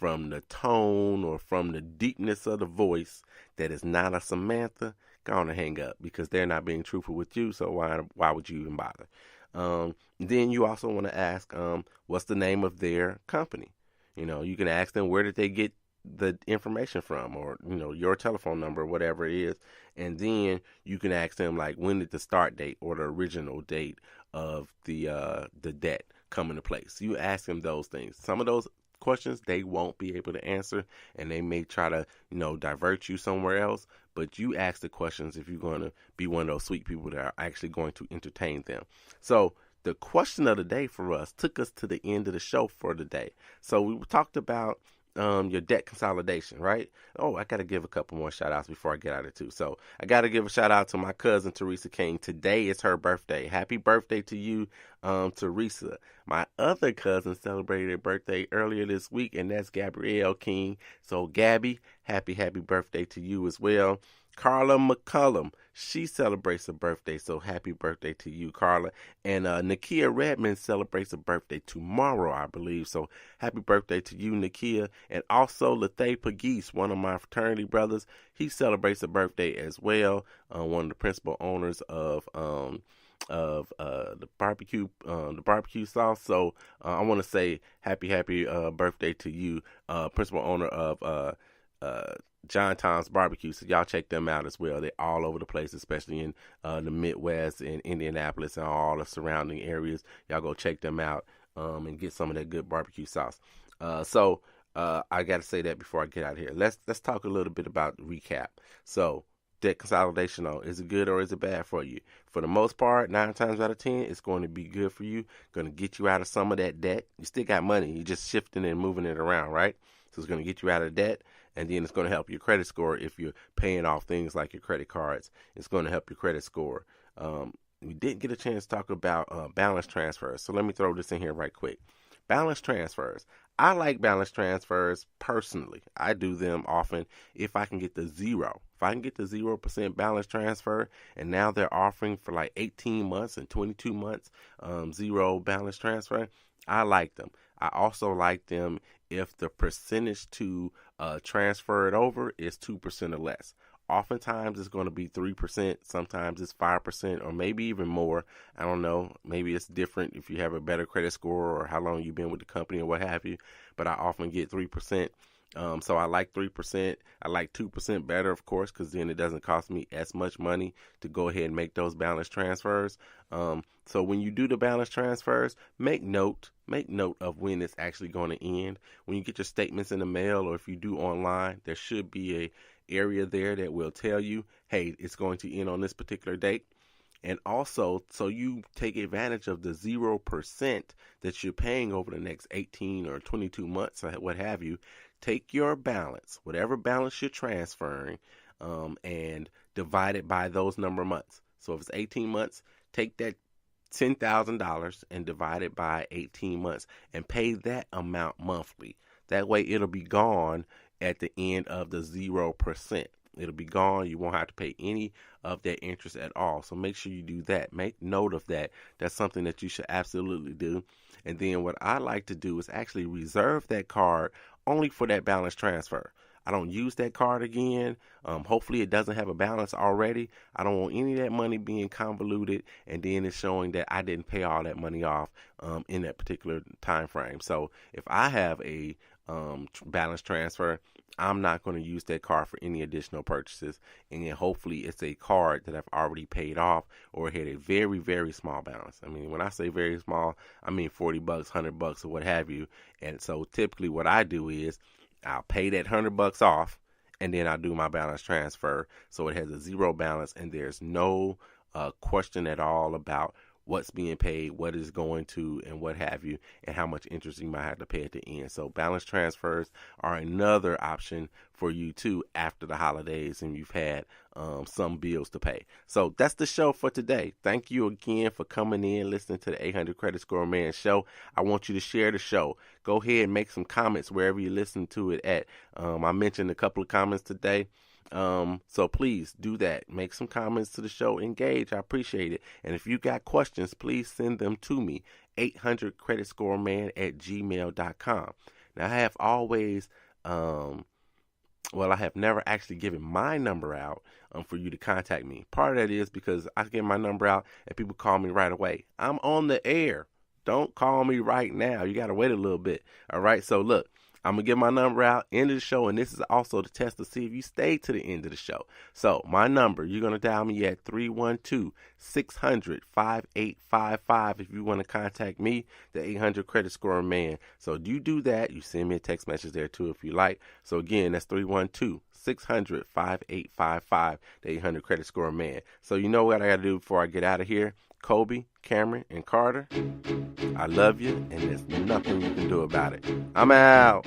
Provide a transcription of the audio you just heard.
from the tone or from the deepness of the voice that is not a Samantha, go on and hang up because they're not being truthful with you. So why would you even bother? Then you also want to ask, what's the name of their company? You can ask them where did they get the information from, or your telephone number, whatever it is, and then you can ask them like when did the start date or the original date of the debt come into place. You ask them those things. Some of those questions they won't be able to answer, and they may try to divert you somewhere else. But you ask the questions if you're going to be one of those sweet people that are actually going to entertain them. So the question of the day for us took us to the end of the show for the day. So we talked about your debt consolidation, right? Oh, I got to give a couple more shout outs before I get out of it too. So I got to give a shout out to my cousin, Teresa King. Today is her birthday. Happy birthday to you, Teresa. My other cousin celebrated her birthday earlier this week, and that's Gabrielle King. So Gabby, happy birthday to you as well. Carla McCullum, she celebrates a birthday, so happy birthday to you, Carla. And Nakia Redmond celebrates a birthday tomorrow, I believe, so happy birthday to you, Nakia. And also Lathay Pagese, one of my fraternity brothers, he celebrates a birthday as well, one of the principal owners of the barbecue sauce. So I want to say happy birthday to you, principal owner of John Tom's Barbecue. So y'all check them out as well. They're all over the place, especially in the Midwest and Indianapolis and all the surrounding areas. Y'all go check them out and get some of that good barbecue sauce. So I got to say that before I get out of here. Let's talk a little bit about recap. So debt consolidation, is it good or is it bad for you? For the most part, 9 times out of 10, it's going to be good for you. Going to get you out of some of that debt. You still got money. You're just shifting and moving it around, right? So it's going to get you out of debt, and then it's going to help your credit score if you're paying off things like your credit cards. It's going to help your credit score. We didn't get a chance to talk about balance transfers, so let me throw this in here right quick. Balance transfers. I like balance transfers personally. I do them often if I can get the zero. If I can get the 0% balance transfer, and now they're offering for like 18 months and 22 months zero balance transfer, I like them. I also like them if the percentage to transfer it over is 2% or less. Oftentimes it's going to be 3%, sometimes it's 5%, or maybe even more. I don't know. Maybe it's different if you have a better credit score or how long you've been with the company or what have you. But I often get 3%. So I like 3%. I like 2% better, of course, because then it doesn't cost me as much money to go ahead and make those balance transfers. So when you do the balance transfers, make note of when it's actually going to end. When you get your statements in the mail, or if you do online, there should be a area there that will tell you, hey, it's going to end on this particular date. And also, so you take advantage of the 0% that you're paying over the next 18 or 22 months, or what have you. Take your balance, whatever balance you're transferring, and divide it by those number of months. So if it's 18 months, take that $10,000 and divide it by 18 months and pay that amount monthly. That way it'll be gone at the end of the 0%. It'll be gone. You won't have to pay any of that interest at all. So make sure you do that. Make note of that. That's something that you should absolutely do. And then what I like to do is actually reserve that card only for that balance transfer. I don't use that card again. Hopefully it doesn't have a balance already. I don't want any of that money being convoluted, and then it's showing that I didn't pay all that money off in that particular time frame. So if I have a balance transfer, I'm not going to use that card for any additional purchases. And then hopefully it's a card that I've already paid off or had a very, very small balance. I mean, when I say very small, I mean $40, $100 or what have you. And so typically what I do is I'll pay that $100 off, and then I'll do my balance transfer. So it has a zero balance, and there's no question at all about what's being paid, what is going to, and what have you, and how much interest you might have to pay at the end. So balance transfers are another option for you too after the holidays and you've had some bills to pay. So that's the show for today. Thank you again for coming in, listening to the 800 Credit Score Man show. I want you to share the show. Go ahead and make some comments wherever you listen to it at. I mentioned a couple of comments today. So please do that. Make some comments to the show. Engage. I appreciate it. And if you got questions, please send them to me. 800creditscoreman@gmail.com. Now, I have always, I have never actually given my number out for you to contact me. Part of that is because I give my number out and people call me right away. I'm on the air. Don't call me right now. You got to wait a little bit. All right. So look, I'm going to give my number out, end of the show, and this is also the test to see if you stay to the end of the show. So my number, you're going to dial me at 312-600-5855 if you want to contact me, the 800 Credit Score Man. So you do that. You send me a text message there too if you like. So again, that's 312-600-5855, the 800 Credit Score Man. So you know what I got to do before I get out of here? Kobe, Cameron, and Carter, I love you, and there's nothing you can do about it. I'm out.